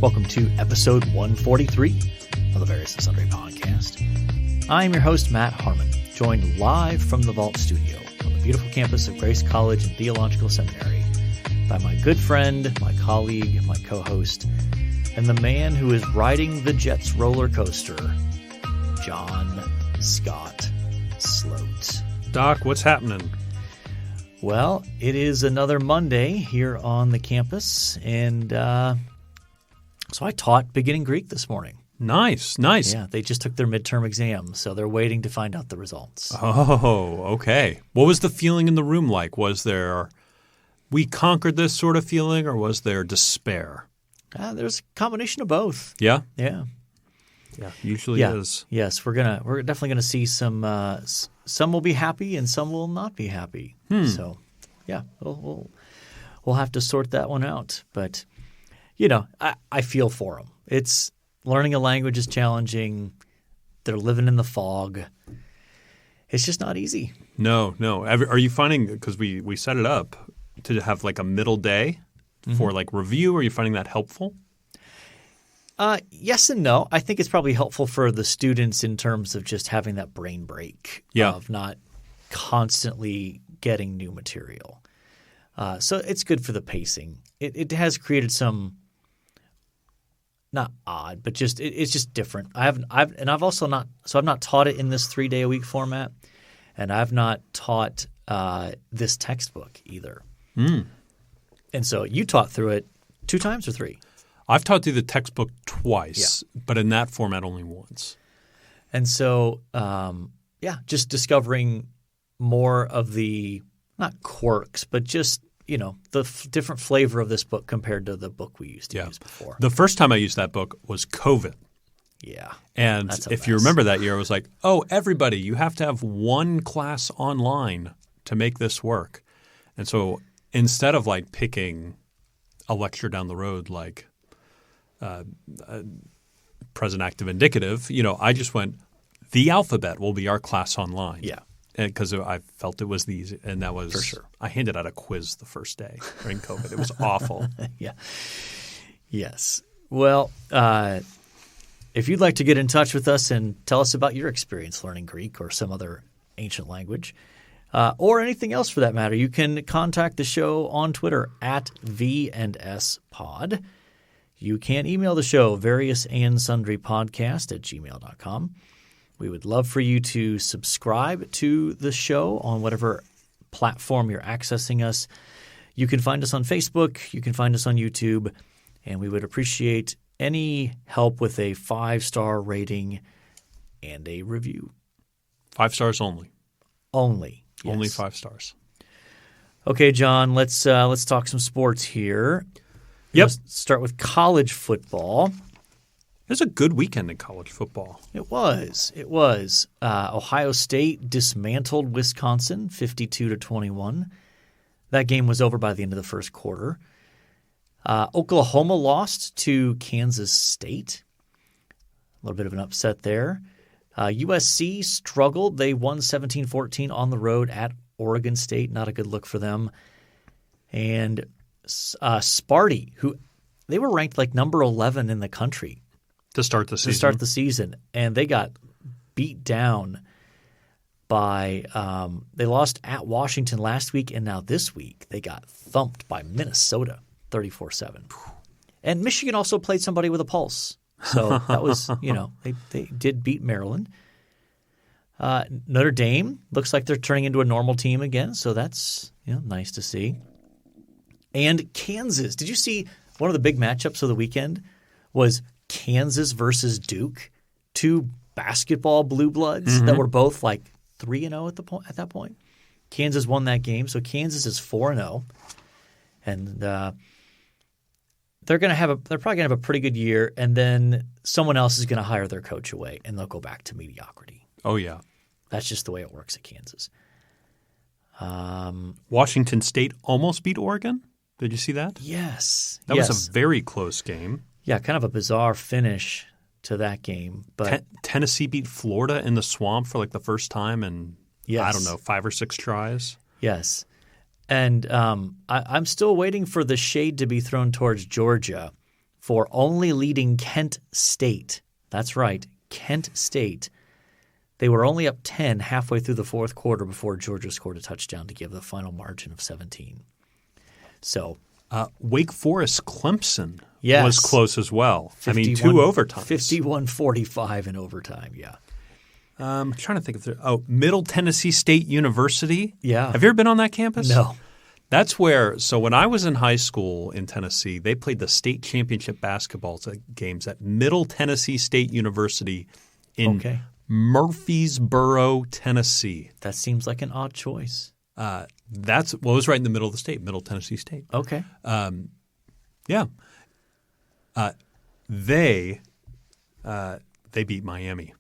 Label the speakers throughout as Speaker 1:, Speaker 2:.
Speaker 1: Welcome to episode 143 of the Various and Sundry podcast. I'm your host, Matt Harmon, joined live from the Vault Studio on the beautiful campus of Grace College and Theological Seminary by my good friend, my colleague, my co-host, and the man who is riding the Jets roller coaster, John Scott Sloat.
Speaker 2: Doc, what's happening?
Speaker 1: Well, it is another Monday here on the campus, and so I taught beginning Greek this morning.
Speaker 2: Nice.
Speaker 1: Yeah, they just took their midterm exam, so they're waiting to find out the results.
Speaker 2: Oh, okay. What was the feeling in the room like? Was there we conquered this sort of feeling, or was there despair?
Speaker 1: There's a combination of both.
Speaker 2: Yeah?
Speaker 1: Yeah.
Speaker 2: Yeah, usually is.
Speaker 1: Yes, we're definitely gonna see some will be happy and some will not be happy. So, yeah, we'll have to sort that one out. But I feel for them. It's learning a language is challenging. They're living in the fog. It's just not easy.
Speaker 2: No. Are you finding, because we set it up to have like a middle day for like review? Are you finding that helpful?
Speaker 1: Yes and no. I think it's probably helpful for the students in terms of just having that brain break of not constantly getting new material. So it's good for the pacing. It has created some not odd, but just it's just different. I've not taught it in this 3-day-a-week format, and I've not taught this textbook either. And so you taught through it 2 times or 3?
Speaker 2: I've taught through the textbook twice, but in that format only once. And
Speaker 1: so, just discovering more of the not quirks, but just the different flavor of this book compared to the book we used to use before.
Speaker 2: The first time I used that book was COVID.
Speaker 1: Yeah.
Speaker 2: And if you remember that year, it was like, oh, everybody, you have to have one class online to make this work. And so instead of like picking a lecture down the road like present active indicative, I just went, the alphabet will be our class online.
Speaker 1: Yeah.
Speaker 2: Because I felt it was these, and that was –
Speaker 1: for sure.
Speaker 2: I handed out a quiz the first day during COVID. It was awful.
Speaker 1: Yeah. Yes. Well, if you'd like to get in touch with us and tell us about your experience learning Greek or some other ancient language or anything else for that matter, you can contact the show on Twitter at V&S Pod. You can email the show, variousandsundrypodcast@gmail.com. We would love for you to subscribe to the show on whatever platform you're accessing us. You can find us on Facebook. You can find us on YouTube. And we would appreciate any help with a 5-star rating and a review.
Speaker 2: 5 stars only.
Speaker 1: Only. Yes.
Speaker 2: Only 5 stars.
Speaker 1: Okay, John, let's talk some sports here.
Speaker 2: Yep.
Speaker 1: Let's start with college football.
Speaker 2: It was a good weekend in college football.
Speaker 1: It was. Ohio State dismantled Wisconsin 52-21. That game was over by the end of the first quarter. Oklahoma lost to Kansas State. A little bit of an upset there. USC struggled. They won 17-14 on the road at Oregon State. Not a good look for them. And Sparty, who they were ranked like number 11 in the country.
Speaker 2: To start the season.
Speaker 1: And they got beat down by they lost at Washington last week, and now this week they got thumped by Minnesota 34-7. And Michigan also played somebody with a pulse. So that was, they did beat Maryland. Notre Dame looks like they're turning into a normal team again, so that's nice to see. And Kansas, did you see one of the big matchups of the weekend was Kansas versus Duke, 2 basketball blue bloods that were both like 3-0 at that point. Kansas won that game, so Kansas is 4-0, and they're probably gonna have a pretty good year. And then someone else is gonna hire their coach away, and they'll go back to mediocrity.
Speaker 2: Oh yeah,
Speaker 1: that's just the way it works at Kansas.
Speaker 2: Washington State almost beat Oregon. Did you see that?
Speaker 1: Yes,
Speaker 2: that was a very close game.
Speaker 1: Yeah, kind of a bizarre finish to that game. But
Speaker 2: Tennessee beat Florida in the swamp for like the first time in, I don't know, 5 or 6 tries.
Speaker 1: Yes. And I'm still waiting for the shade to be thrown towards Georgia for only leading Kent State. That's right, Kent State. They were only up 10 halfway through the fourth quarter before Georgia scored a touchdown to give the final margin of 17. So
Speaker 2: Wake Forest Clemson
Speaker 1: Yes.
Speaker 2: was close as well.
Speaker 1: 51
Speaker 2: two overtimes.
Speaker 1: 51-45 in overtime, yeah.
Speaker 2: I'm trying to think of Middle Tennessee State University.
Speaker 1: Yeah.
Speaker 2: Have you ever been on that campus?
Speaker 1: No.
Speaker 2: That's where – so when I was in high school in Tennessee, they played the state championship basketball games at Middle Tennessee State University in Murfreesboro, Tennessee.
Speaker 1: That seems like an odd choice.
Speaker 2: That's – well, it was right in the middle of the state, Middle Tennessee State.
Speaker 1: Okay.
Speaker 2: Yeah. They beat Miami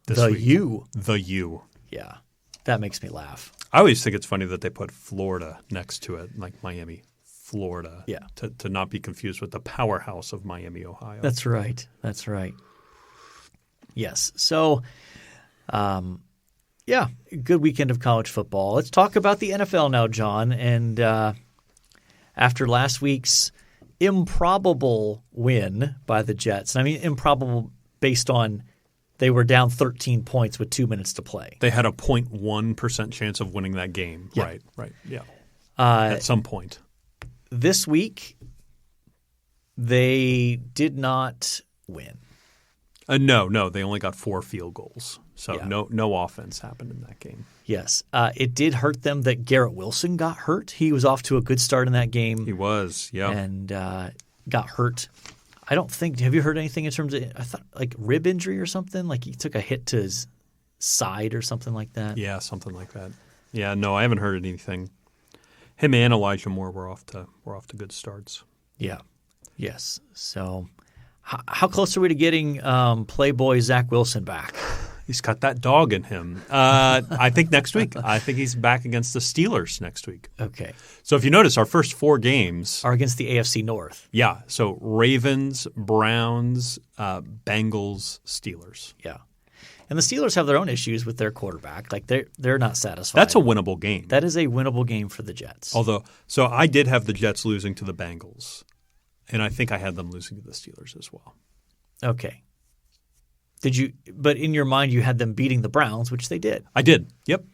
Speaker 2: this week. The U.
Speaker 1: Yeah. That makes me laugh.
Speaker 2: I always think it's funny that they put Florida next to it, like Miami, Florida.
Speaker 1: Yeah.
Speaker 2: To not be confused with the powerhouse of Miami, Ohio.
Speaker 1: That's right. That's right. Yes. So, yeah, good weekend of college football. Let's talk about the NFL now, John. And after last week's improbable win by the Jets, and I mean improbable based on they were down 13 points with 2 minutes to play.
Speaker 2: They had a 0.1% chance of winning that game.
Speaker 1: Yeah.
Speaker 2: Right. Yeah. At some point.
Speaker 1: This week, they did not win.
Speaker 2: No. They only got 4 field goals. So
Speaker 1: Yeah.
Speaker 2: no offense happened in that game.
Speaker 1: Yes. It did hurt them that Garrett Wilson got hurt. He was off to a good start in that game.
Speaker 2: He was, yeah.
Speaker 1: And got hurt. I don't think – have you heard anything in terms of – I thought like rib injury or something? Like he took a hit to his side or something like that?
Speaker 2: Yeah, something like that. Yeah, no, I haven't heard anything. Him and Elijah Moore were off to good starts.
Speaker 1: Yeah. Yes. So how close are we to getting Playboy Zach Wilson back?
Speaker 2: He's got that dog in him. I think next week. I think he's back against the Steelers next week.
Speaker 1: Okay.
Speaker 2: So if you notice, our first 4 games
Speaker 1: are against the AFC North.
Speaker 2: Yeah. So Ravens, Browns, Bengals, Steelers.
Speaker 1: Yeah. And the Steelers have their own issues with their quarterback. Like they're not satisfied.
Speaker 2: That's a winnable game.
Speaker 1: That is a winnable game for the Jets.
Speaker 2: So I did have the Jets losing to the Bengals, and I think I had them losing to the Steelers as well.
Speaker 1: Okay. Did you? But in your mind, you had them beating the Browns, which they did.
Speaker 2: I did. Yep.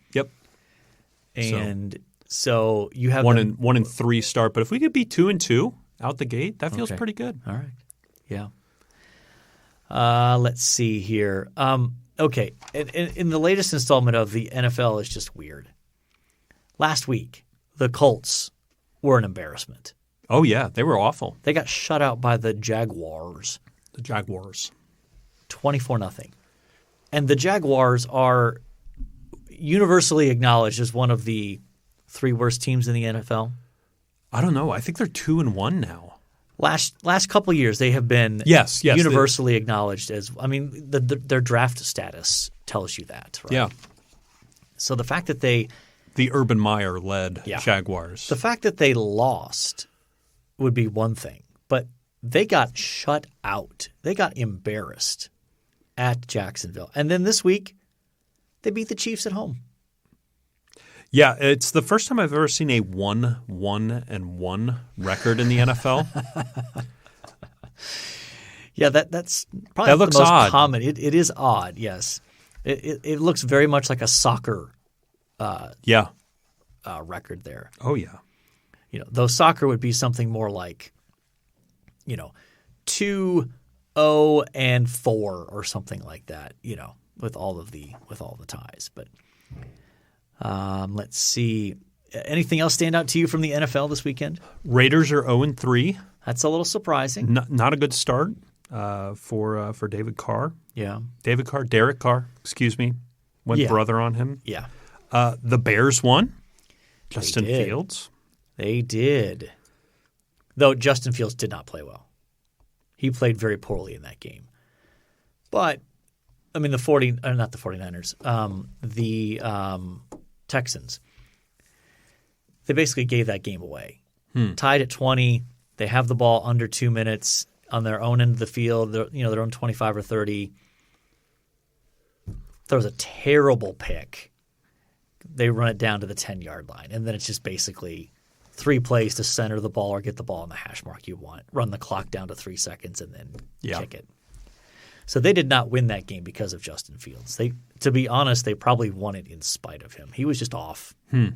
Speaker 1: And so you have
Speaker 2: 1-3 start. But if we could be 2-2 out the gate, that feels pretty good.
Speaker 1: All right. Yeah. Let's see here. Okay. In the latest installment of the NFL is just weird. Last week, the Colts were an embarrassment.
Speaker 2: Oh yeah, they were awful.
Speaker 1: They got shut out by the Jaguars. 24-0. And the Jaguars are universally acknowledged as one of the 3 worst teams in the NFL.
Speaker 2: I don't know. I think they're 2-1 now.
Speaker 1: Last couple of years, they have been universally acknowledged as – I mean, their draft status tells you that, right?
Speaker 2: Yeah.
Speaker 1: So the fact that they –
Speaker 2: the Urban Meyer-led Jaguars.
Speaker 1: The fact that they lost would be one thing, but they got shut out. They got embarrassed at Jacksonville. And then this week, they beat the Chiefs at home.
Speaker 2: Yeah, it's the first time I've ever seen a 1-1-1 record in the NFL.
Speaker 1: Yeah, that's probably
Speaker 2: that looks
Speaker 1: the most
Speaker 2: odd.
Speaker 1: common. It is odd, yes. It looks very much like a soccer record there.
Speaker 2: Oh, yeah.
Speaker 1: Though soccer would be something more like, 2-0-4 or something like that, with all the ties. But let's see. Anything else stand out to you from the NFL this weekend?
Speaker 2: Raiders are 0-3.
Speaker 1: That's a little surprising.
Speaker 2: Not a good start for David Carr.
Speaker 1: Yeah.
Speaker 2: Derek Carr, excuse me. Went brother on him.
Speaker 1: Yeah.
Speaker 2: The Bears won. Justin Fields.
Speaker 1: They did. Though Justin Fields did not play well. He played very poorly in that game. But, I mean, not the 49ers, the Texans, they basically gave that game away. Tied at 20. They have the ball under 2 minutes on their own end of the field, their own 25 or 30. There was a terrible pick. They run it down to the 10-yard line, and then it's just basically 3 plays to center the ball or get the ball in the hash mark you want, run the clock down to 3 seconds, and then kick it. So they did not win that game because of Justin Fields. To be honest, they probably won it in spite of him. He was just off,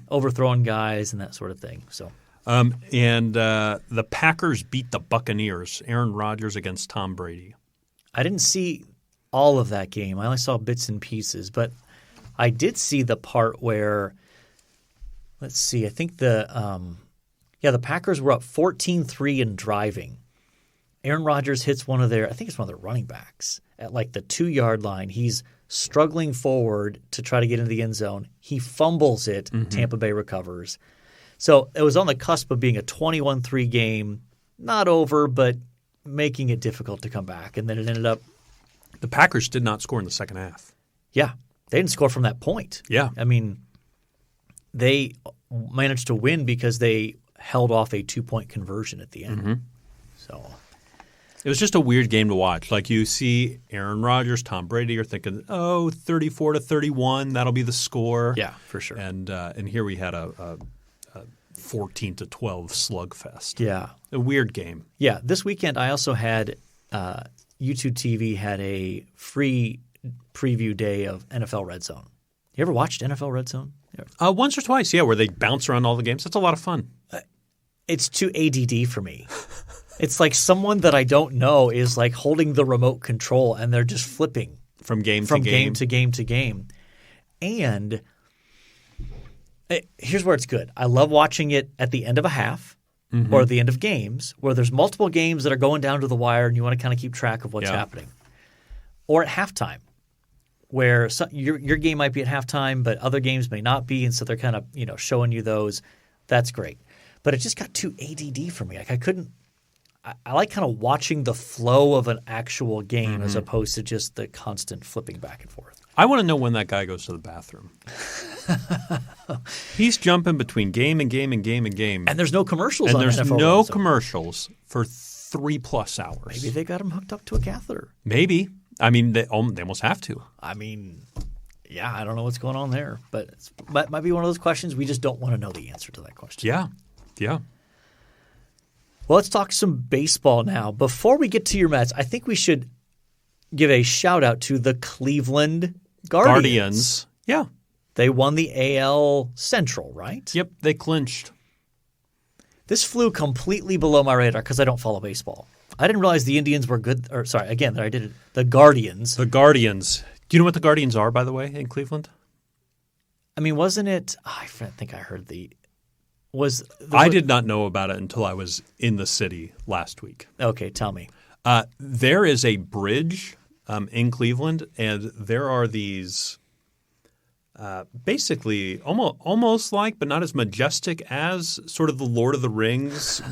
Speaker 1: overthrowing guys and that sort of thing. So,
Speaker 2: the Packers beat the Buccaneers. Aaron Rodgers against Tom Brady.
Speaker 1: I didn't see all of that game. I only saw bits and pieces, but I did see the part where, let's see, I think the Packers were up 14-3 and driving. Aaron Rodgers hits one of their running backs at like the 2-yard line. He's struggling forward to try to get into the end zone. He fumbles it. Tampa Bay recovers. So it was on the cusp of being a 21-3 game, not over, but making it difficult to come back. And then it ended up
Speaker 2: – The Packers did not score in the second half.
Speaker 1: Yeah. They didn't score from that point.
Speaker 2: Yeah.
Speaker 1: I mean, they managed to win because they held off a 2-point conversion at the end. So
Speaker 2: it was just a weird game to watch. Like you see Aaron Rodgers, Tom Brady, you're thinking, 34-31, that'll be the score.
Speaker 1: Yeah, for sure.
Speaker 2: And here we had a 14-12 slugfest.
Speaker 1: Yeah.
Speaker 2: A weird game.
Speaker 1: Yeah. This weekend I also had YouTube TV had a free preview day of NFL Red Zone. You ever watched NFL Red Zone?
Speaker 2: Once or twice, yeah, where they bounce around all the games. That's a lot of fun.
Speaker 1: It's too ADD for me. It's like someone that I don't know is like holding the remote control and they're just flipping
Speaker 2: from game
Speaker 1: to game. And here's where it's good. I love watching it at the end of a half or the end of games where there's multiple games that are going down to the wire and you want to kind of keep track of what's happening. Or at halftime where your game might be at halftime but other games may not be, and so they're kind of showing you those. That's great. But it just got too ADD for me. Like I couldn't – I like kind of watching the flow of an actual game as opposed to just the constant flipping back and forth.
Speaker 2: I want to know when that guy goes to the bathroom. He's jumping between game and game and game and game.
Speaker 1: And there's no commercials on NFL.
Speaker 2: And there's no commercials for 3+ hours.
Speaker 1: Maybe they got him hooked up to a catheter.
Speaker 2: Maybe. I mean, they almost have to.
Speaker 1: I mean, yeah, I don't know what's going on there. But it might be one of those questions we just don't want to know the answer to that question.
Speaker 2: Yeah.
Speaker 1: Well, let's talk some baseball now. Before we get to your Mets, I think we should give a shout-out to the Cleveland Guardians.
Speaker 2: Yeah.
Speaker 1: They won the AL Central, right?
Speaker 2: Yep, they clinched.
Speaker 1: This flew completely below my radar because I don't follow baseball. I didn't realize the Indians were good – or sorry, again, that I did it. The Guardians.
Speaker 2: The Guardians. Do you know what the Guardians are, by the way, in Cleveland?
Speaker 1: I mean, wasn't it – I think I heard the –
Speaker 2: I did not know about it until I was in the city last week.
Speaker 1: Okay, tell me.
Speaker 2: There is a bridge in Cleveland, and there are these basically almost like, but not as majestic as sort of the Lord of the Rings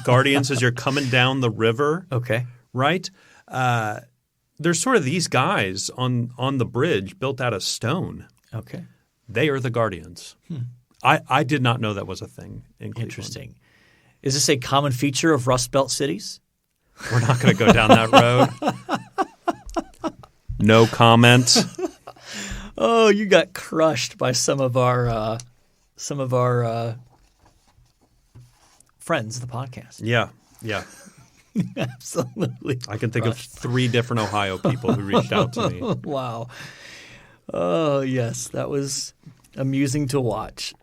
Speaker 2: Guardians as you're coming down the river.
Speaker 1: Okay.
Speaker 2: Right? There's sort of these guys on the bridge built out of stone.
Speaker 1: Okay.
Speaker 2: They are the Guardians. I did not know that was a thing in Cleveland.
Speaker 1: Interesting. Is this a common feature of Rust Belt cities?
Speaker 2: We're not going to go down that road. No comment.
Speaker 1: Oh, you got crushed by some of our friends of the podcast.
Speaker 2: Yeah.
Speaker 1: Absolutely.
Speaker 2: I can think of 3 different Ohio people who reached out to me.
Speaker 1: Wow. Oh, yes. That was amusing to watch.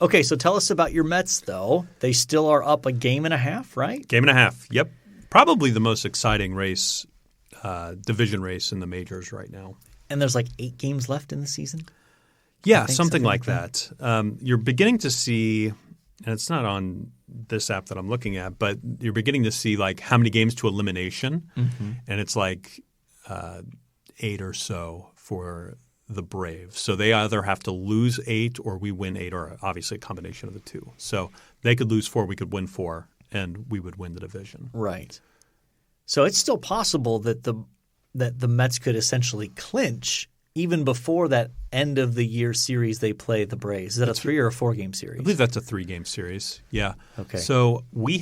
Speaker 1: Okay, so tell us about your Mets, though. They still are up a game and a half, right?
Speaker 2: Game and a half, yep. Probably the most exciting race, division race in the majors right now.
Speaker 1: And there's like 8 games left in the season?
Speaker 2: Yeah, something like that. You're beginning to see, and it's not on this app that I'm looking at, but you're beginning to see like how many games to elimination. And it's like 8 or so for the Braves. So they either have to lose 8 or we win 8, or obviously a combination of the two. So they could lose 4, we could win 4, and we would win the division.
Speaker 1: Right. So it's still possible that the Mets could essentially clinch even before that end of the year series they play the Braves. Is that a 3 or a 4-game series?
Speaker 2: I believe that's a 3-game series. Yeah.
Speaker 1: Okay.
Speaker 2: So we're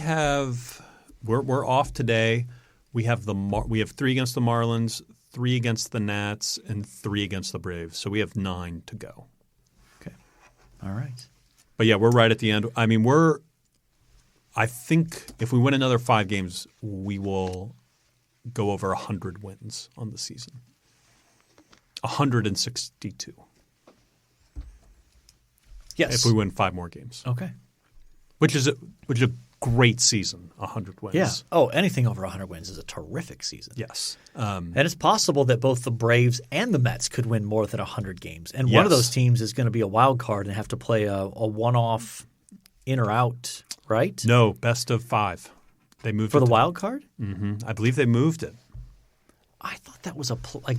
Speaker 2: off today. We have 3 against the Marlins, 3 against the Nats, and 3 against the Braves. So we have 9 to go.
Speaker 1: Okay. All right.
Speaker 2: But yeah, we're right at the end. I mean, I think if we win another 5 games, we will go over 100 wins on the season. 162.
Speaker 1: Yes.
Speaker 2: If we win 5 more games.
Speaker 1: Okay.
Speaker 2: Which is a great season, 100 wins.
Speaker 1: Yeah. Oh, anything over 100 wins is a terrific season.
Speaker 2: Yes.
Speaker 1: And it's possible that both the Braves and the Mets could win more than 100 games. And one of those teams is going to be a wild card and have to play a one-off in or out, right?
Speaker 2: No, best of 5. They moved
Speaker 1: For
Speaker 2: it
Speaker 1: the
Speaker 2: to-
Speaker 1: wild card?
Speaker 2: I believe they moved it.
Speaker 1: I thought that was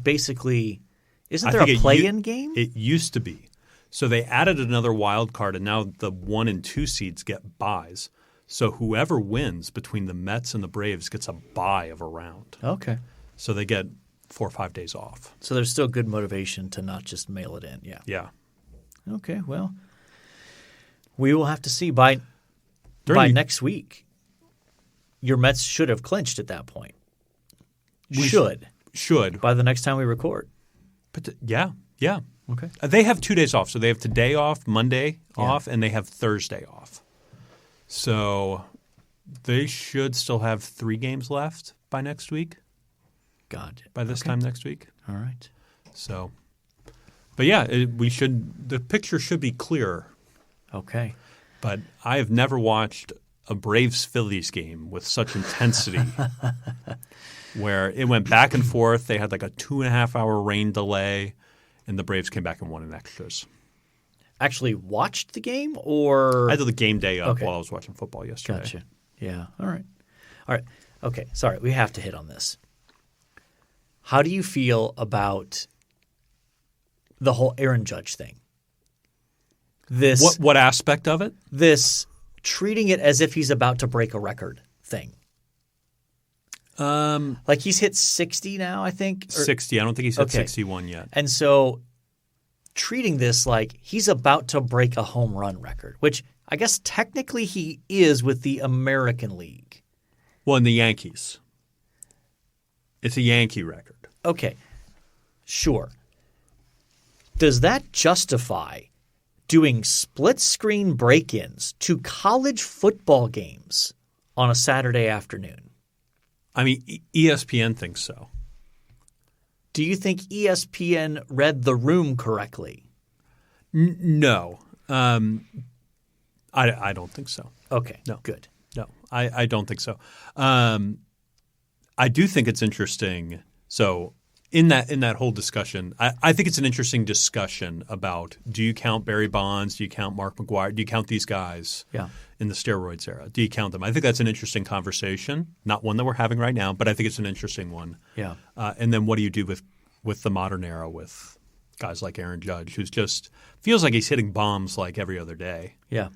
Speaker 1: basically – isn't
Speaker 2: I
Speaker 1: there a
Speaker 2: think
Speaker 1: play-in game?
Speaker 2: It used to be. So they added another wild card, and now the 1 and 2 seeds get buys. So whoever wins between the Mets and the Braves gets a bye of a round.
Speaker 1: Okay.
Speaker 2: So they get 4 or 5 days off.
Speaker 1: So there's still good motivation to not just mail it in. Yeah.
Speaker 2: Yeah.
Speaker 1: Okay. Well, we will have to see by next week. Your Mets should have clinched at that point.
Speaker 2: Should.
Speaker 1: By the next time we record.
Speaker 2: But yeah.
Speaker 1: Okay.
Speaker 2: They have 2 days off. So they have today off, Monday off, and they have Thursday off. So they should still have 3 games left by next week. By this time next week.
Speaker 1: All right.
Speaker 2: So, but yeah, the picture should be clearer.
Speaker 1: Okay.
Speaker 2: But I have never watched a Braves-Phillies game with such intensity where it went back and forth. They had like a 2.5-hour rain delay, and the Braves came back and won in extras.
Speaker 1: Actually watched the game or?
Speaker 2: I did the game day up while I was watching football yesterday.
Speaker 1: Gotcha. Yeah. All right. Okay. Sorry. We have to hit on this. How do you feel about the whole Aaron Judge thing?
Speaker 2: What aspect of it?
Speaker 1: This treating it as if he's about to break a record thing. Like he's hit 60 now, I think.
Speaker 2: 60. I don't think he's hit 61 yet.
Speaker 1: And so treating this like he's about to break a home run record, which I guess technically he is with the American League.
Speaker 2: Well, in the Yankees. It's a Yankee record.
Speaker 1: Okay. Sure. Does that justify doing split-screen break-ins to college football games on a Saturday afternoon?
Speaker 2: I mean, ESPN thinks so.
Speaker 1: Do you think ESPN read the room correctly?
Speaker 2: No. I don't think so.
Speaker 1: Okay.
Speaker 2: No.
Speaker 1: Good.
Speaker 2: No, I don't think so. I do think it's interesting. So in that whole discussion, I think it's an interesting discussion about do you count Barry Bonds? Do you count Mark McGwire? Do you count these guys in the steroids era? Do you count them? I think that's an interesting conversation, not one that we're having right now, but I think it's an interesting one.
Speaker 1: Yeah.
Speaker 2: And then what do you do with the modern era with guys like Aaron Judge, who's just feels like he's hitting bombs like every other day.
Speaker 1: Yeah.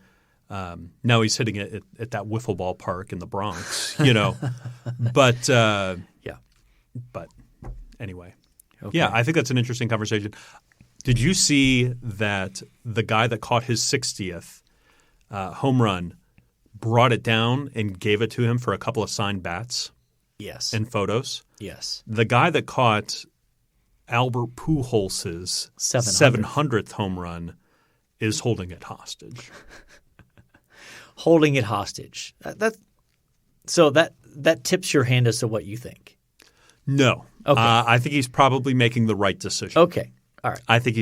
Speaker 2: Now he's hitting it at that wiffle ball park in the Bronx, But But anyway, yeah, I think that's an interesting conversation. Did you see that the guy that caught his 60th home run brought it down and gave it to him for a couple of signed bats?
Speaker 1: Yes.
Speaker 2: And photos?
Speaker 1: Yes.
Speaker 2: The guy that caught Albert Pujols' 700th home run is holding it hostage.
Speaker 1: Holding it hostage. So that tips your hand as to what you think.
Speaker 2: No.
Speaker 1: Okay.
Speaker 2: I think he's probably making the right decision.
Speaker 1: Okay. All right.
Speaker 2: I think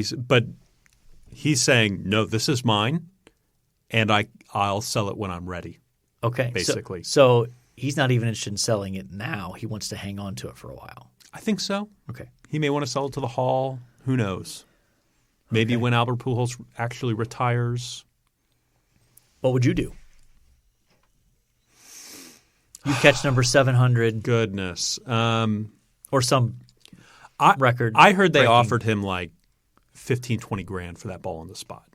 Speaker 2: he's saying, no, this is mine, and I'll sell it when I'm ready.
Speaker 1: Okay.
Speaker 2: Basically.
Speaker 1: So he's not even interested in selling it now. He wants to hang on to it for a while.
Speaker 2: I think so.
Speaker 1: Okay.
Speaker 2: He may want to sell it to the Hall. Who knows? Maybe when Albert Pujols actually retires.
Speaker 1: What would you do? You catch number 700.
Speaker 2: Goodness.
Speaker 1: Or some record.
Speaker 2: I heard they offered him like 15, 20 grand for that ball on the spot.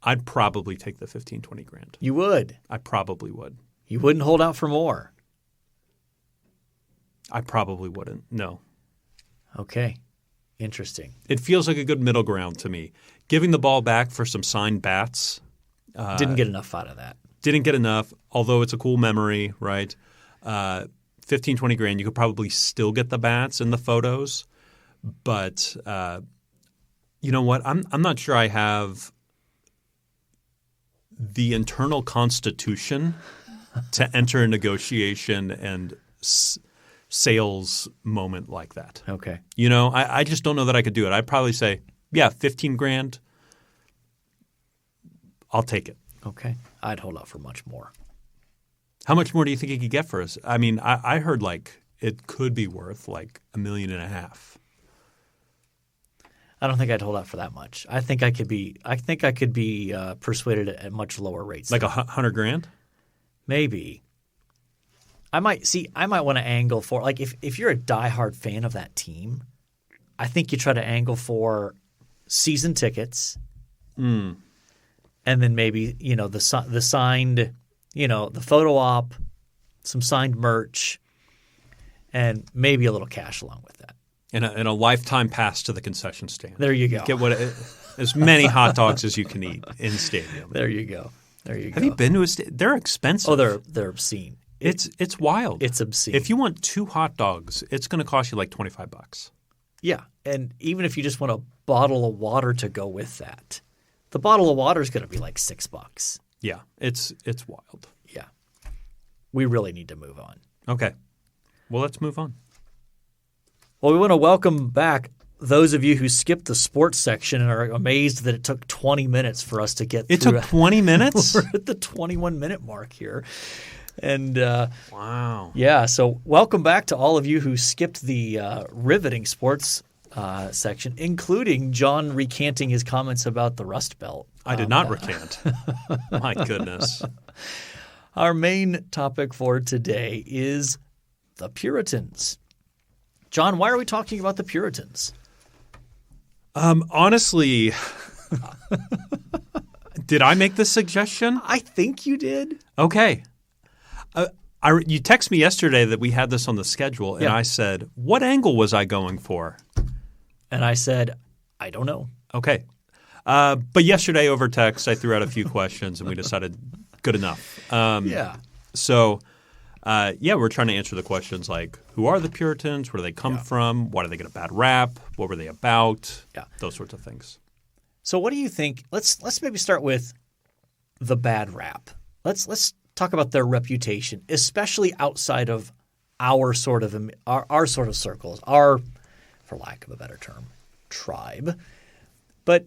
Speaker 2: I'd probably take the 15, 20 grand.
Speaker 1: You would?
Speaker 2: I probably would.
Speaker 1: You wouldn't hold out for more?
Speaker 2: I probably wouldn't. No.
Speaker 1: Okay. Interesting.
Speaker 2: It feels like a good middle ground to me. Giving the ball back for some signed bats.
Speaker 1: Didn't get enough out of that.
Speaker 2: Didn't get enough, although it's a cool memory, right? 15, 20 grand, you could probably still get the bats and the photos. But you know what? I'm not sure I have the internal constitution to enter a negotiation and sales moment like that.
Speaker 1: Okay.
Speaker 2: You know, I just don't know that I could do it. I'd probably say, yeah, 15 grand, I'll take it.
Speaker 1: Okay. I'd hold out for much more.
Speaker 2: How much more do you think you could get for us? I mean, I heard like it could be worth like $1.5 million.
Speaker 1: I don't think I'd hold out for that much. I think I could be persuaded at much lower rates.
Speaker 2: Like $100,000?
Speaker 1: Maybe. I might want to angle for like if you're a diehard fan of that team, I think you try to angle for season tickets, and then maybe the signed, the photo op, some signed merch, and maybe a little cash along with that.
Speaker 2: And a lifetime pass to the concession stand.
Speaker 1: There you go.
Speaker 2: Get as many hot dogs as you can eat in stadium.
Speaker 1: There you go.
Speaker 2: Have you been to a stadium? They're expensive.
Speaker 1: Oh, they're obscene.
Speaker 2: It's wild.
Speaker 1: It's obscene.
Speaker 2: If you want 2 hot dogs, it's going to cost you like $25.
Speaker 1: Yeah, and even if you just want a bottle of water to go with that, the bottle of water is going to be like $6.
Speaker 2: Yeah, it's wild.
Speaker 1: Yeah, we really need to move on.
Speaker 2: Okay, well, let's move on.
Speaker 1: Well, we want to welcome back those of you who skipped the sports section and are amazed that it took 20 minutes for us to get through.
Speaker 2: It took 20 minutes?
Speaker 1: We're at the 21-minute mark here. And
Speaker 2: wow.
Speaker 1: Yeah, so welcome back to all of you who skipped the riveting sports section, including John recanting his comments about the Rust Belt.
Speaker 2: I did not recant. My goodness.
Speaker 1: Our main topic for today is the Puritans. John, why are we talking about the Puritans?
Speaker 2: Honestly, did I make this suggestion?
Speaker 1: I think you did.
Speaker 2: Okay. You texted me yesterday that we had this on the schedule, and I said, what angle was I going for?
Speaker 1: And I said, I don't know.
Speaker 2: Okay. But yesterday over text, I threw out a few questions, and we decided good enough. So, we're trying to answer the questions like, who are the Puritans? Where do they come from? Why do they get a bad rap? What were they about?
Speaker 1: Yeah.
Speaker 2: Those sorts of things.
Speaker 1: So what do you think? Let's maybe start with the bad rap. Let's talk about their reputation, especially outside of our sort of circles, our, for lack of a better term, tribe. But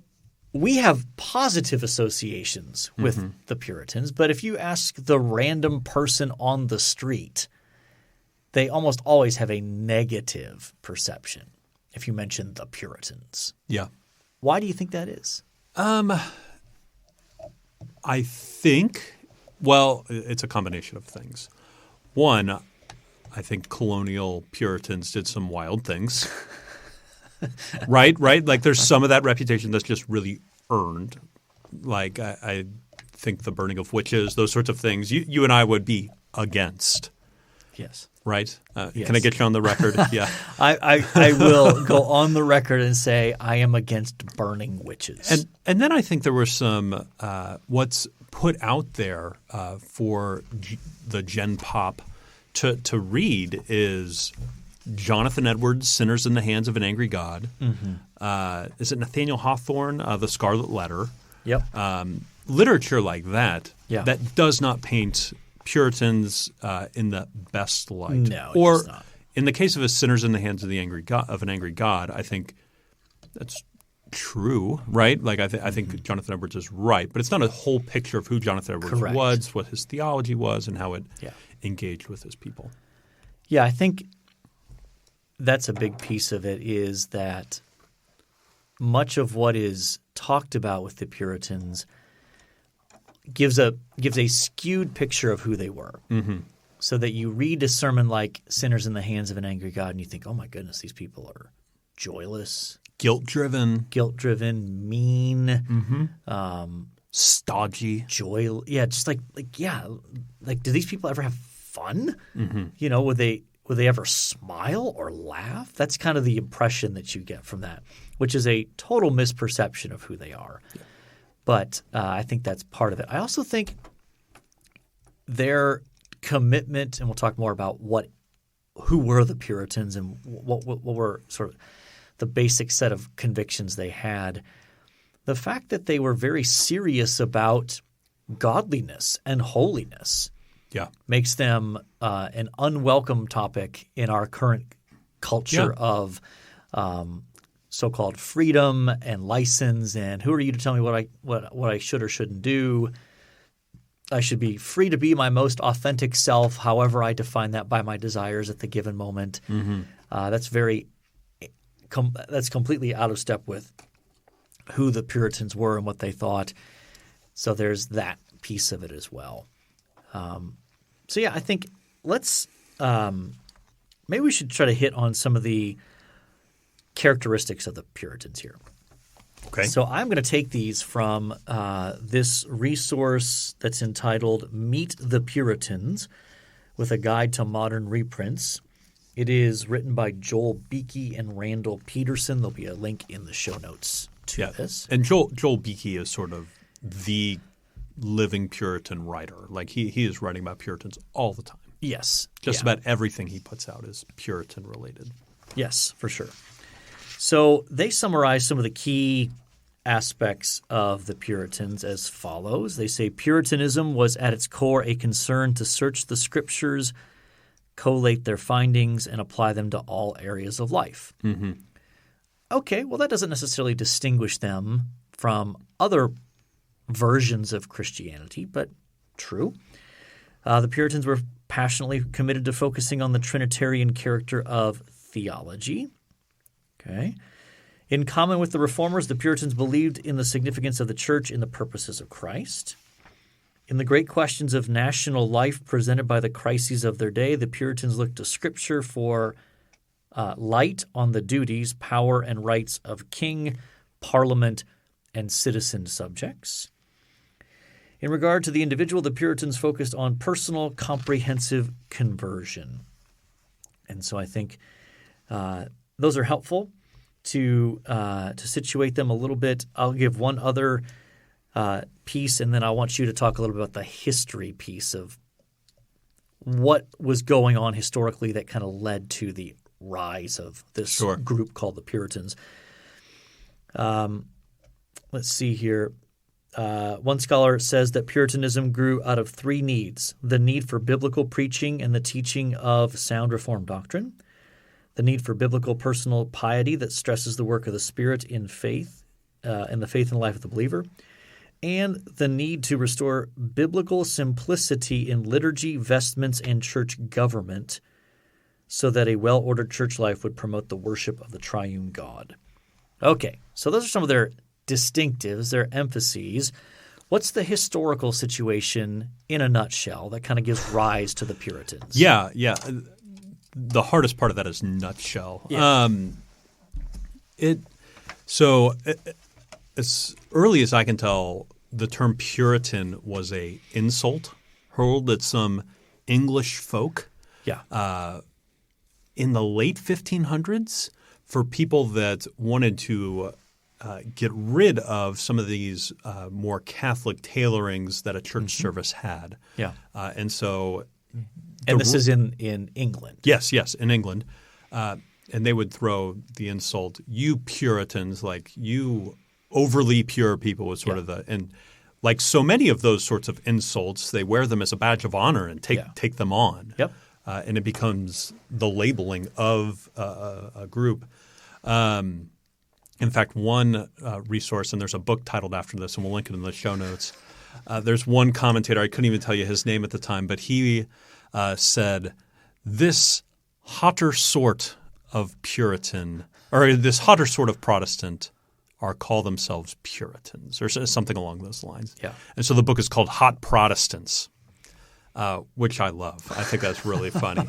Speaker 1: we have positive associations with the Puritans. But if you ask the random person on the street, they almost always have a negative perception if you mention the Puritans.
Speaker 2: Yeah.
Speaker 1: Why do you think that is?
Speaker 2: I think, well, it's a combination of things. One, I think colonial Puritans did some wild things. Right? Like there's some of that reputation that's just really earned. Like I think the burning of witches, those sorts of things, you and I would be against.
Speaker 1: Yes.
Speaker 2: Right?
Speaker 1: Yes.
Speaker 2: Can I get you on the record? Yeah.
Speaker 1: I will go on the record and say I am against burning witches.
Speaker 2: And then I think there were some what's put out there for the Gen Pop to read is Jonathan Edwards' Sinners in the Hands of an Angry God. Is it Nathaniel Hawthorne, The Scarlet Letter?
Speaker 1: Yep.
Speaker 2: Literature like that that does not paint Puritans in the best light.
Speaker 1: No, it
Speaker 2: or
Speaker 1: does not.
Speaker 2: In the case of a Sinners in the Hands of an Angry God, I think that's true, right? Like I think Jonathan Edwards is right, but it's not a whole picture of who Jonathan Edwards was, what his theology was, and how it engaged with his people.
Speaker 1: Yeah, I think that's a big piece of it is that much of what is talked about with the Puritans gives a skewed picture of who they were. So that you read a sermon like Sinners in the Hands of an Angry God and you think, oh my goodness, these people are joyless.
Speaker 2: Guilt-driven,
Speaker 1: mean,
Speaker 2: stodgy,
Speaker 1: just like do these people ever have fun? Would they ever smile or laugh? That's kind of the impression that you get from that, which is a total misperception of who they are. Yeah. But I think that's part of it. I also think their commitment, and we'll talk more about who were the Puritans and what were sort of the basic set of convictions they had. The fact that they were very serious about godliness and holiness.
Speaker 2: Yeah.
Speaker 1: Makes them an unwelcome topic in our current culture of so-called freedom and license. And who are you to tell me what I should or shouldn't do? I should be free to be my most authentic self, however I define that by my desires at the given moment.
Speaker 2: Mm-hmm.
Speaker 1: That's completely out of step with who the Puritans were and what they thought. So there's that piece of it as well. So I think let's maybe we should try to hit on some of the characteristics of the Puritans here.
Speaker 2: Okay.
Speaker 1: So I'm going to take these from this resource that's entitled Meet the Puritans with a Guide to Modern Reprints. It is written by Joel Beakey and Randall Peterson. There'll be a link in the show notes to this.
Speaker 2: And Joel Beakey is sort of the living Puritan writer. Like he is writing about Puritans all the time.
Speaker 1: Yes.
Speaker 2: Just about everything he puts out is Puritan related.
Speaker 1: Yes, for sure. So they summarize some of the key aspects of the Puritans as follows. They say Puritanism was at its core a concern to search the scriptures, collate their findings, and apply them to all areas of life.
Speaker 2: Mm-hmm.
Speaker 1: Okay, well that doesn't necessarily distinguish them from other versions of Christianity, but true. The Puritans were passionately committed to focusing on the Trinitarian character of theology. Okay. In common with the Reformers, the Puritans believed in the significance of the church in the purposes of Christ. In the great questions of national life presented by the crises of their day, the Puritans looked to Scripture for light on the duties, power, and rights of king, parliament, and citizen subjects. In regard to the individual, the Puritans focused on personal, comprehensive conversion. And so I think those are helpful to situate them a little bit. I'll give one other piece, and then I want you to talk a little bit about the history piece of what was going on historically that kind of led to the rise of this group called the Puritans. Let's see here. One scholar says that Puritanism grew out of three needs: the need for biblical preaching and the teaching of sound Reformed doctrine, the need for biblical personal piety that stresses the work of the Spirit in faith, and the faith and life of the believer, and the need to restore biblical simplicity in liturgy, vestments, and church government so that a well-ordered church life would promote the worship of the triune God. Okay, so those are some of their distinctives, their emphases. What's the historical situation in a nutshell that kind of gives rise to the Puritans?
Speaker 2: Yeah. The hardest part of that is nutshell. Yeah. As early as I can tell, the term Puritan was a insult hurled at some English folk.
Speaker 1: Yeah.
Speaker 2: In the late 1500s, for people that wanted to get rid of some of these more Catholic tailorings that a church service had.
Speaker 1: Yeah.
Speaker 2: And so
Speaker 1: And this is in England.
Speaker 2: Yes, in England. And they would throw the insult, you Puritans, like you overly pure people was sort of the – and like so many of those sorts of insults, they wear them as a badge of honor and take them on.
Speaker 1: Yep.
Speaker 2: And it becomes the labeling of a group. In fact, one resource, and there's a book titled after this, and we'll link it in the show notes. There's one commentator, I couldn't even tell you his name at the time, but he said, this hotter sort of Puritan, or this hotter sort of Protestant call themselves Puritans, or something along those lines.
Speaker 1: Yeah.
Speaker 2: And so the book is called Hot Protestants, which I love. I think that's really funny.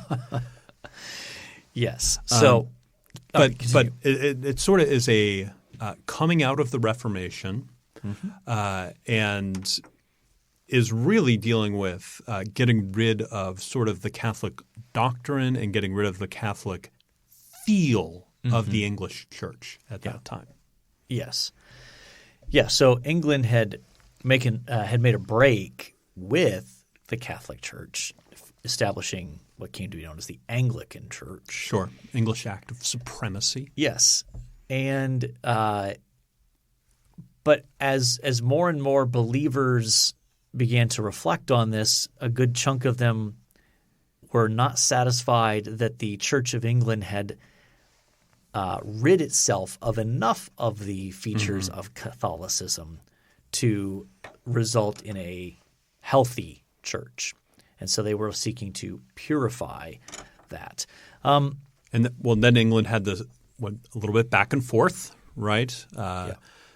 Speaker 1: Yes. So
Speaker 2: but it sort of is a coming out of the Reformation and is really dealing with getting rid of sort of the Catholic doctrine and getting rid of the Catholic feel of the English church at that time.
Speaker 1: Yes. Yeah. So England had made a break with the Catholic Church, establishing what came to be known as the Anglican Church.
Speaker 2: Sure. English Act of Supremacy.
Speaker 1: Yes. And but as more and more believers began to reflect on this, a good chunk of them were not satisfied that the Church of England had rid itself of enough of the features of Catholicism to result in a healthy church. And so they were seeking to purify that.
Speaker 2: Then England had went a little bit back and forth, right?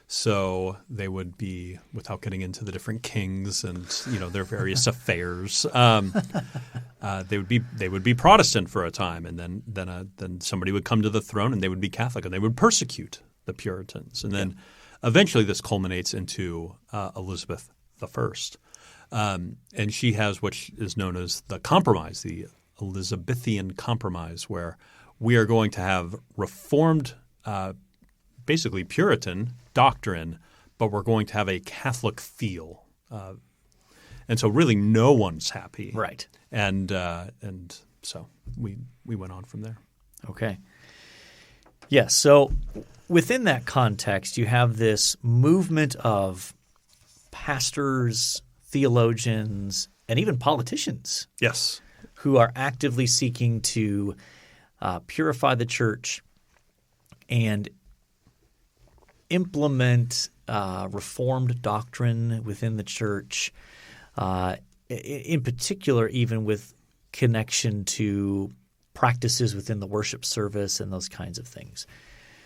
Speaker 2: So they would be, without getting into the different kings and their various affairs, they would be Protestant for a time, and then somebody would come to the throne and they would be Catholic, and they would persecute the Puritans, and then eventually this culminates into Elizabeth I, and she has what is known as the Compromise, the Elizabethan Compromise, where we are going to have reformed, basically Puritan doctrine, but we're going to have a Catholic feel. And so really no one's happy.
Speaker 1: Right.
Speaker 2: And so we went on from there.
Speaker 1: Okay. Yes. So within that context, you have this movement of pastors, theologians, and even politicians.
Speaker 2: Yes.
Speaker 1: Who are actively seeking to purify the church and implement reformed doctrine within the church, in particular even with connection to practices within the worship service and those kinds of things.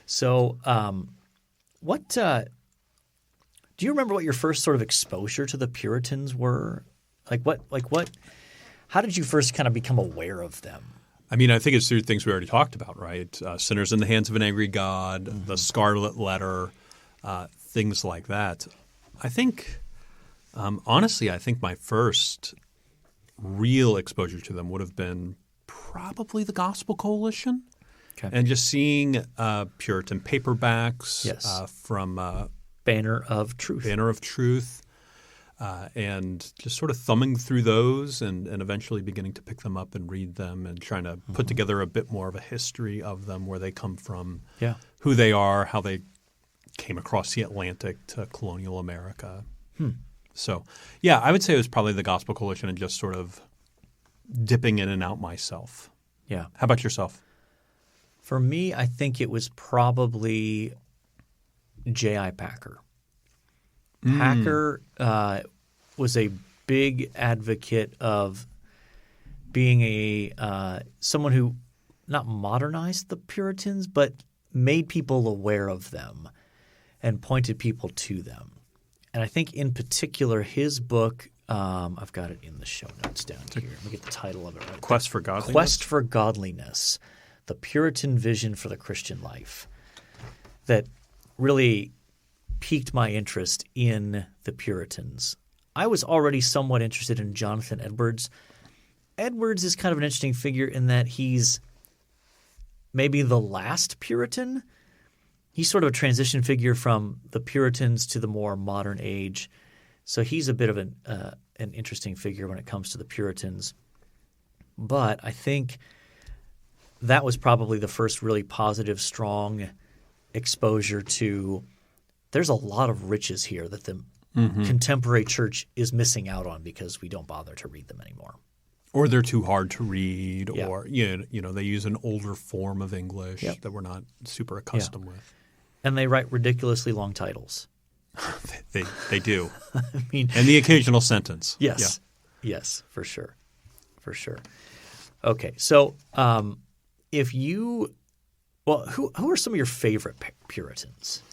Speaker 1: So what do you remember what your first sort of exposure to the Puritans were? How did you first kind of become aware of them?
Speaker 2: I mean, I think it's through things we already talked about, right? Sinners in the Hands of an Angry God, the Scarlet Letter, things like that. I think, honestly, I think my first real exposure to them would have been probably the Gospel Coalition.
Speaker 1: Okay.
Speaker 2: And just seeing Puritan paperbacks from
Speaker 1: Banner of Truth.
Speaker 2: And just sort of thumbing through those and eventually beginning to pick them up and read them and trying to put together a bit more of a history of them, where they come from, who they are, how they came across the Atlantic to colonial America. So, yeah, I would say it was probably the Gospel Coalition and just sort of dipping in and out myself.
Speaker 1: Yeah.
Speaker 2: How about yourself?
Speaker 1: For me, I think it was probably J.I. Packer. Packer was a big advocate of being someone who not modernized the Puritans, but made people aware of them and pointed people to them. And I think in particular his book, I've got it in the show notes down here. Let me get the title of it right.
Speaker 2: Quest for Godliness?
Speaker 1: Quest for Godliness, the Puritan Vision for the Christian Life, that really piqued my interest in the Puritans. I was already somewhat interested in Jonathan Edwards. Edwards is kind of an interesting figure in that he's maybe the last Puritan. He's sort of a transition figure from the Puritans to the more modern age. So he's a bit of an interesting figure when it comes to the Puritans. But I think that was probably the first really positive, strong exposure to there's a lot of riches here that the contemporary church is missing out on because we don't bother to read them anymore.
Speaker 2: Or they're too hard to read, or they use an older form of English that we're not super accustomed with.
Speaker 1: And they write ridiculously long titles.
Speaker 2: They do.
Speaker 1: I mean,
Speaker 2: and the occasional sentence.
Speaker 1: Yes. Yeah. Yes, for sure. For sure. Okay. So who are some of your favorite Puritans?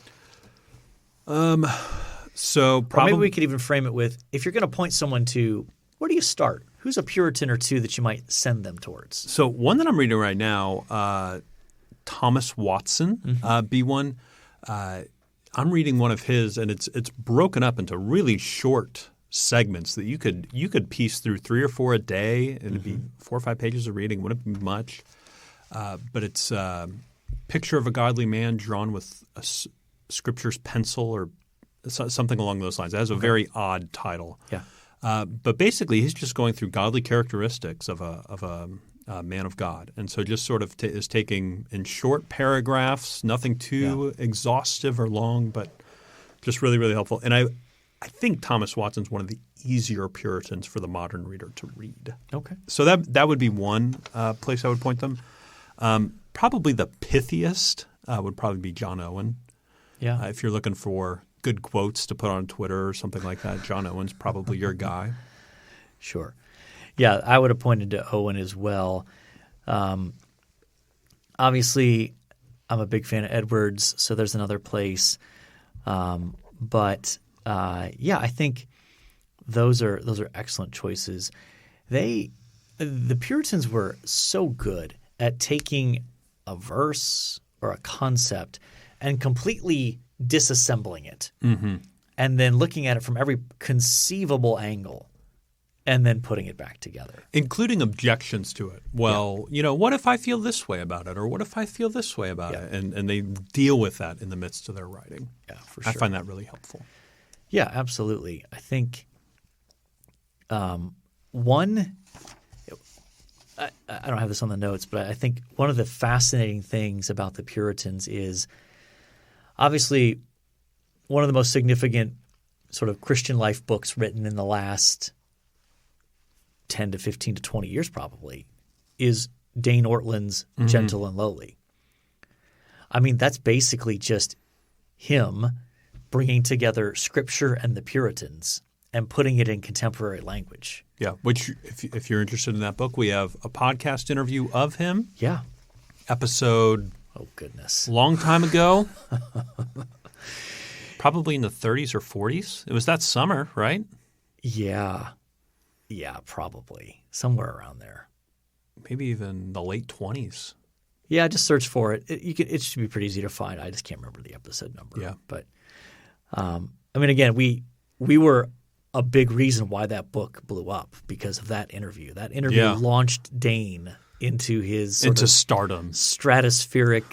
Speaker 2: So probably
Speaker 1: maybe we could even frame it with, if you're going to point someone to, where do you start? Who's a Puritan or two that you might send them towards?
Speaker 2: So one that I'm reading right now, Thomas Watson, be one. I'm reading one of his, and it's broken up into really short segments that you could piece through 3 or 4 a day, and it'd be 4 or 5 pages of reading. Wouldn't be much, but it's a picture of a godly man drawn with a Scripture's pencil or something along those lines. It has a very odd title.
Speaker 1: Yeah.
Speaker 2: But basically, he's just going through godly characteristics of a man of God, and so just sort of is taking in short paragraphs, nothing too exhaustive or long, but just really, really helpful. And I think Thomas Watson's one of the easier Puritans for the modern reader to read.
Speaker 1: Okay.
Speaker 2: So that would be one place I would point them. Probably the pithiest would probably be John Owen.
Speaker 1: Yeah.
Speaker 2: If you're looking for good quotes to put on Twitter or something like that, John Owen's probably your guy.
Speaker 1: Sure. Yeah, I would have pointed to Owen as well. Obviously, I'm a big fan of Edwards, so there's another place. But I think those are excellent choices. The Puritans were so good at taking a verse or a concept and completely disassembling it, and then looking at it from every conceivable angle, and then putting it back together,
Speaker 2: including objections to it. Well, what if I feel this way about it, or what if I feel this way about it, and they deal with that in the midst of their writing.
Speaker 1: Yeah, for sure.
Speaker 2: I find that really helpful.
Speaker 1: Yeah, absolutely. I think I don't have this on the notes, but I think one of the fascinating things about the Puritans is obviously one of the most significant sort of Christian life books written in the last 10 to 15 to 20 years probably is Dane Ortland's Gentle and Lowly. I mean, that's basically just him bringing together Scripture and the Puritans and putting it in contemporary language.
Speaker 2: Yeah, which if you're interested in that book, we have a podcast interview of him.
Speaker 1: Yeah.
Speaker 2: Episode –
Speaker 1: oh, goodness.
Speaker 2: Long time ago. Probably in the 30s or 40s. It was that summer, right?
Speaker 1: Yeah. Yeah, probably. Somewhere around there.
Speaker 2: Maybe even the late 20s.
Speaker 1: Yeah, just search for it. It should be pretty easy to find. I just can't remember the episode number.
Speaker 2: Yeah.
Speaker 1: But again, we were a big reason why that book blew up because of that interview. That interview launched Dane into his
Speaker 2: stardom,
Speaker 1: stratospheric,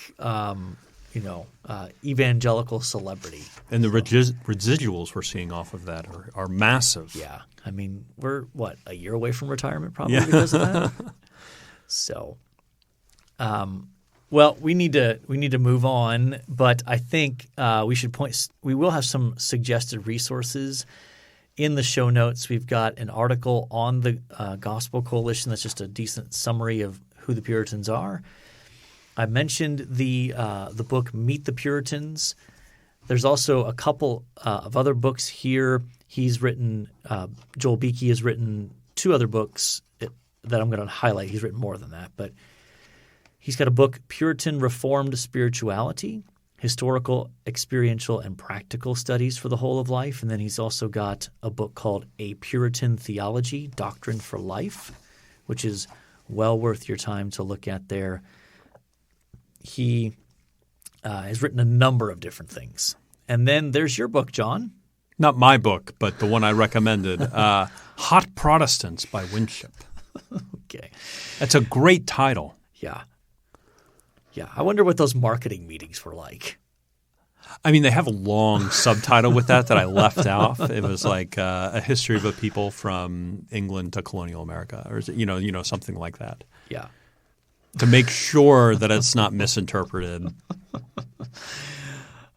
Speaker 1: evangelical celebrity.
Speaker 2: And the residuals we're seeing off of that are massive.
Speaker 1: Yeah, I mean, we're a year away from retirement probably because of that. So, we need to move on, but I think we will have some suggested resources in the show notes. We've got an article on the Gospel Coalition that's just a decent summary of who the Puritans are. I mentioned the book Meet the Puritans. There's also a couple of other books here. He's written Joel Beakey has written two other books that I'm going to highlight. He's written more than that, but he's got a book, Puritan Reformed Spirituality, Historical, Experiential, and Practical Studies for the Whole of Life. And then he's also got a book called A Puritan Theology, Doctrine for Life, which is well worth your time to look at there. He has written a number of different things. And then there's your book, John.
Speaker 2: Not my book, but the one I recommended, Hot Protestants by Winship.
Speaker 1: Okay.
Speaker 2: That's a great title.
Speaker 1: Yeah. Yeah. I wonder what those marketing meetings were like.
Speaker 2: I mean, they have a long subtitle with that I left off. It was like a history of a people from England to colonial America, or something like that.
Speaker 1: Yeah.
Speaker 2: To make sure that it's not misinterpreted.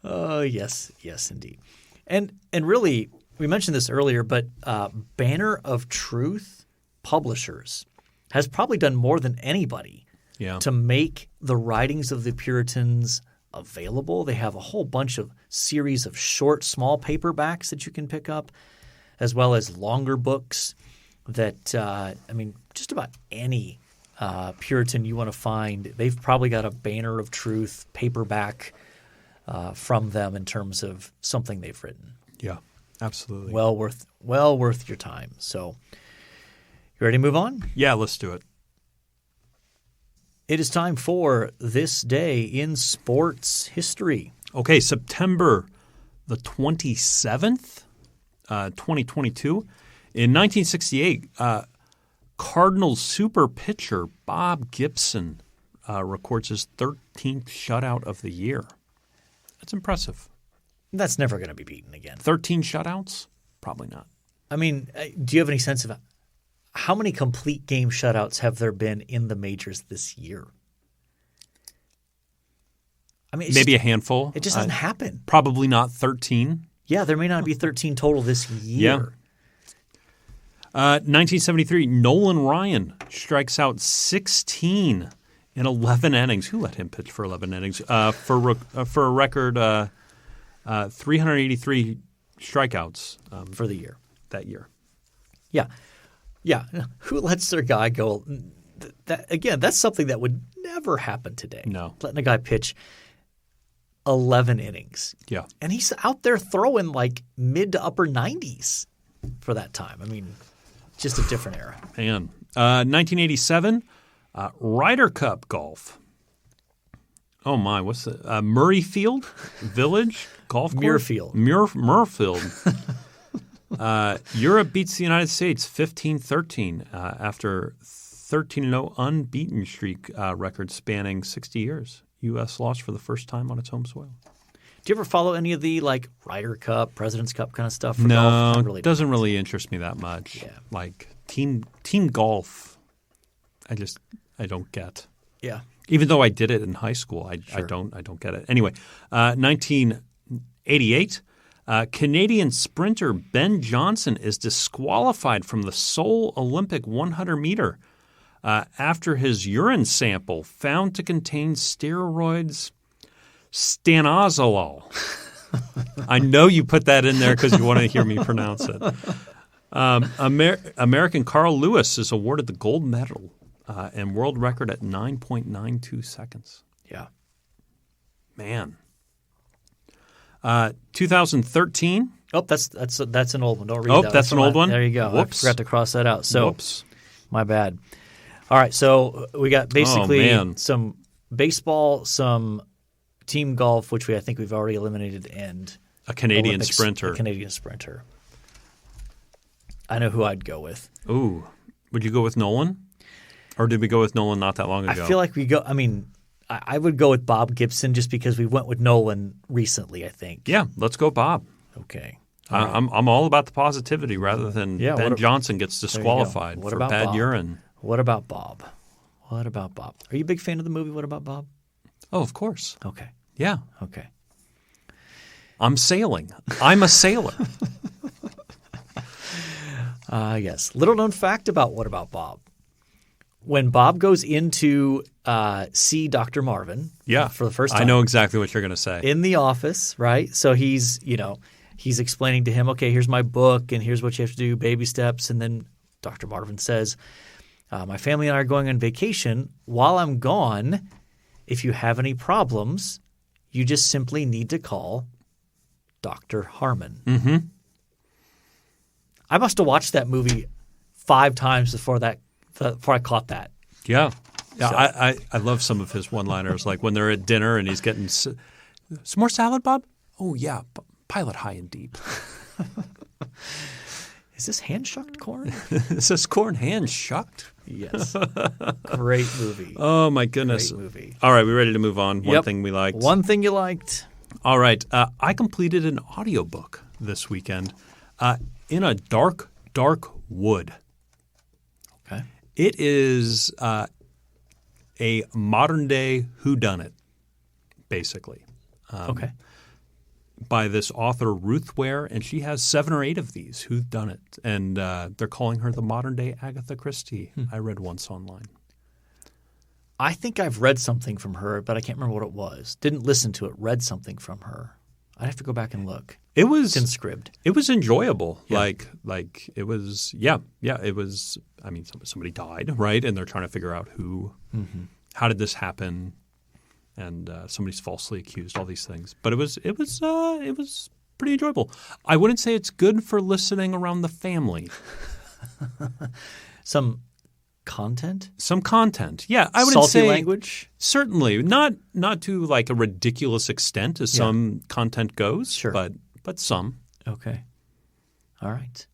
Speaker 1: Oh, yes, indeed. And really, we mentioned this earlier, but Banner of Truth Publishers has probably done more than anybody to make the writings of the Puritans available. They have a whole bunch of series of short, small paperbacks that you can pick up, as well as longer books that just about any Puritan you want to find, they've probably got a Banner of Truth paperback from them in terms of something they've written.
Speaker 2: Yeah, absolutely.
Speaker 1: Well worth your time. So, you ready to move on?
Speaker 2: Yeah, let's do it.
Speaker 1: It is time for This Day in Sports History.
Speaker 2: Okay, September the 27th, 2022. In 1968, Cardinals super pitcher Bob Gibson records his 13th shutout of the year. That's impressive.
Speaker 1: That's never going to be beaten again.
Speaker 2: 13 shutouts? Probably not.
Speaker 1: I mean, do you have any sense of how many complete game shutouts have there been in the majors this year? I mean,
Speaker 2: maybe a handful.
Speaker 1: It just doesn't happen.
Speaker 2: Probably not 13.
Speaker 1: Yeah, there may not be 13 total this year.
Speaker 2: 1973, Nolan Ryan strikes out 16 in 11 innings. Who let him pitch for 11 innings? For a record 383 strikeouts
Speaker 1: for the year.
Speaker 2: That year.
Speaker 1: Yeah. Yeah. Who lets their guy go? Again, that's something that would never happen today.
Speaker 2: No.
Speaker 1: Letting a guy pitch 11 innings.
Speaker 2: Yeah.
Speaker 1: And he's out there throwing like mid to upper 90s for that time. I mean, just a different era.
Speaker 2: Man. 1987, Ryder Cup golf. Oh, my. What's the Murrayfield Village Golf Course? Muirfield. Europe beats the United States 15-13 after 13-0 unbeaten streak record spanning 60 years. U.S. lost for the first time on its home soil.
Speaker 1: Do you ever follow any of the like Ryder Cup, President's Cup kind of stuff?
Speaker 2: No,
Speaker 1: golf?
Speaker 2: It doesn't really interest me that much.
Speaker 1: Yeah.
Speaker 2: Like team golf, I don't get.
Speaker 1: Yeah.
Speaker 2: Even though I did it in high school, I don't get it. Anyway, 1988, Canadian sprinter Ben Johnson is disqualified from the Seoul Olympic 100-meter after his urine sample found to contain steroids stanozolol. I know you put that in there because you want to hear me pronounce it. American Carl Lewis is awarded the gold medal and world record at 9.92 seconds.
Speaker 1: Yeah.
Speaker 2: Man. 2013.
Speaker 1: Oh, that's an old one. Don't read that.
Speaker 2: Oh, that's an old one?
Speaker 1: There you go.
Speaker 2: Whoops.
Speaker 1: I forgot to cross that out. So,
Speaker 2: Whoops.
Speaker 1: My bad. All right, so we got basically some baseball, some team golf, which I think we've already eliminated, and
Speaker 2: a Canadian
Speaker 1: Olympics,
Speaker 2: sprinter.
Speaker 1: A Canadian sprinter. I know who I'd go with.
Speaker 2: Ooh. Would you go with Nolan? Or did we go with Nolan not that long ago?
Speaker 1: I feel like I would go with Bob Gibson just because we went with Nolan recently, I think.
Speaker 2: Yeah, let's go Bob.
Speaker 1: Okay.
Speaker 2: I'm all about the positivity rather than Ben Johnson gets disqualified for bad
Speaker 1: Bob?
Speaker 2: urine.
Speaker 1: What about Bob? Are you a big fan of the movie What About Bob?
Speaker 2: Oh, of course.
Speaker 1: Okay.
Speaker 2: Yeah.
Speaker 1: Okay.
Speaker 2: I'm sailing. I'm a sailor.
Speaker 1: Yes. Little known fact about What About Bob. When Bob goes in to see Dr. Marvin for the first time.
Speaker 2: I know exactly what you're going to say.
Speaker 1: In the office, right? So he's explaining to him, okay, here's my book and here's what you have to do, baby steps. And then Dr. Marvin says, my family and I are going on vacation. While I'm gone, if you have any problems, you just simply need to call Dr. Harmon.
Speaker 2: Mm-hmm.
Speaker 1: I must have watched that movie 5 times before I caught that.
Speaker 2: Yeah. Yeah, so. I love some of his one-liners, like when they're at dinner and he's getting some more salad, Bob? Oh, yeah, pilot high and deep.
Speaker 1: Is this hand-shucked corn?
Speaker 2: Is this corn hand-shucked?
Speaker 1: Yes. Great movie.
Speaker 2: Oh, my goodness.
Speaker 1: Great movie.
Speaker 2: All right, we ready to move on? One thing we liked.
Speaker 1: One thing you liked.
Speaker 2: All right. I completed an audiobook this weekend in a dark, dark wood.
Speaker 1: Okay.
Speaker 2: It is a modern-day whodunit, basically.
Speaker 1: Okay.
Speaker 2: By this author, Ruth Ware, and she has 7 or 8 of these whodunit, and they're calling her the modern-day Agatha Christie. I read once online.
Speaker 1: I think I've read something from her, but I can't remember what it was. Didn't listen to it. Read something from her. I'd have to go back and look.
Speaker 2: It was
Speaker 1: in script.
Speaker 2: It was enjoyable.
Speaker 1: Yeah.
Speaker 2: Like it was. Yeah. It was. I mean, somebody died, right? And they're trying to figure out who. Mm-hmm. How did this happen? And somebody's falsely accused. All these things. But it was pretty enjoyable. I wouldn't say it's good for listening around the family.
Speaker 1: Some content.
Speaker 2: Yeah, I wouldn't say
Speaker 1: salty language.
Speaker 2: Certainly not to like a ridiculous extent as some content goes.
Speaker 1: Sure,
Speaker 2: but some.
Speaker 1: Okay, all right.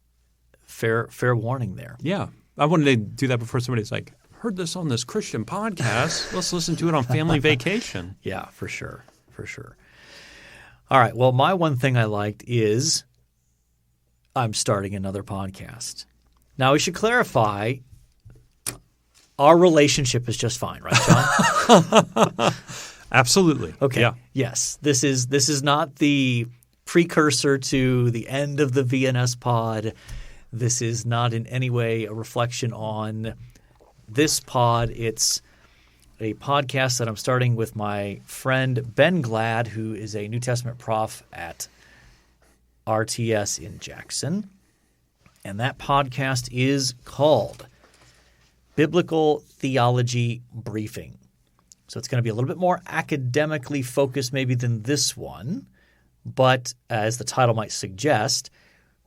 Speaker 1: Fair warning there.
Speaker 2: Yeah, I wanted to do that before somebody's like, heard this on this Christian podcast. Let's listen to it on family vacation.
Speaker 1: Yeah, for sure. All right. Well, my one thing I liked is I'm starting another podcast. Now, we should clarify our relationship is just fine, right, John?
Speaker 2: Absolutely.
Speaker 1: Okay.
Speaker 2: Yeah.
Speaker 1: Yes. This is not the precursor to the end of the VNS pod. This is not in any way a reflection on this pod. It's a podcast that I'm starting with my friend Ben Glad, who is a New Testament prof at RTS in Jackson. And that podcast is called Biblical Theology Briefing. So it's going to be a little bit more academically focused maybe than this one. But as the title might suggest,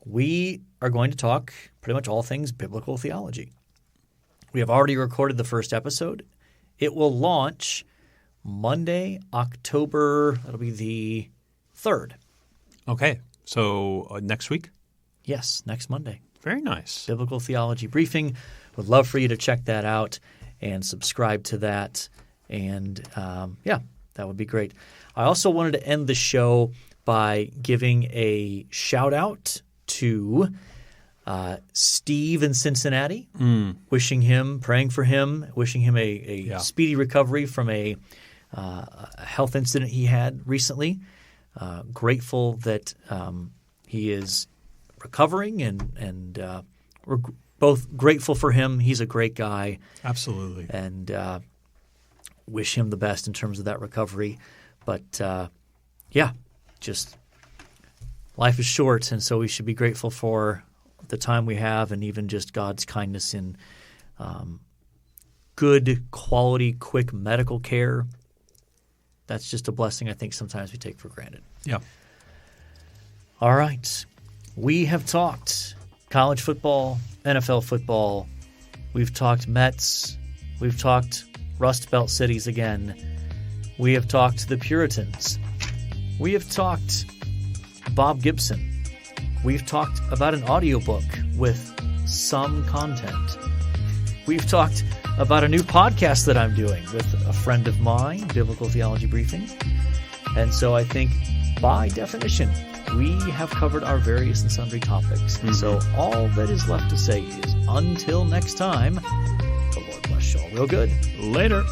Speaker 1: we are going to talk pretty much all things biblical theology. We have already recorded the first episode. It will launch Monday, October, that'll be the 3rd.
Speaker 2: Okay. So next week?
Speaker 1: Yes, next Monday.
Speaker 2: Very nice.
Speaker 1: Biblical Theology Briefing. Would love for you to check that out and subscribe to that. And that would be great. I also wanted to end the show by giving a shout out to Steve in Cincinnati, wishing him, praying for him, wishing him a speedy recovery from a health incident he had recently. Grateful that he is recovering, and we're both grateful for him. He's a great guy.
Speaker 2: Absolutely.
Speaker 1: And wish him the best in terms of that recovery. But just life is short, and so we should be grateful for the time we have, and even just God's kindness in good quality, quick medical care. That's just a blessing I think sometimes we take for granted.
Speaker 2: Yeah.
Speaker 1: All right. We have talked college football, NFL football. We've talked Mets. We've talked Rust Belt cities again. We have talked the Puritans. We have talked Bob Gibson. We've talked about an audiobook with some content. We've talked about a new podcast that I'm doing with a friend of mine, Biblical Theology Briefing. And so I think, by definition, we have covered our various and sundry topics. And so all that is left to say is, until next time, the Lord bless you all real good.
Speaker 2: Later.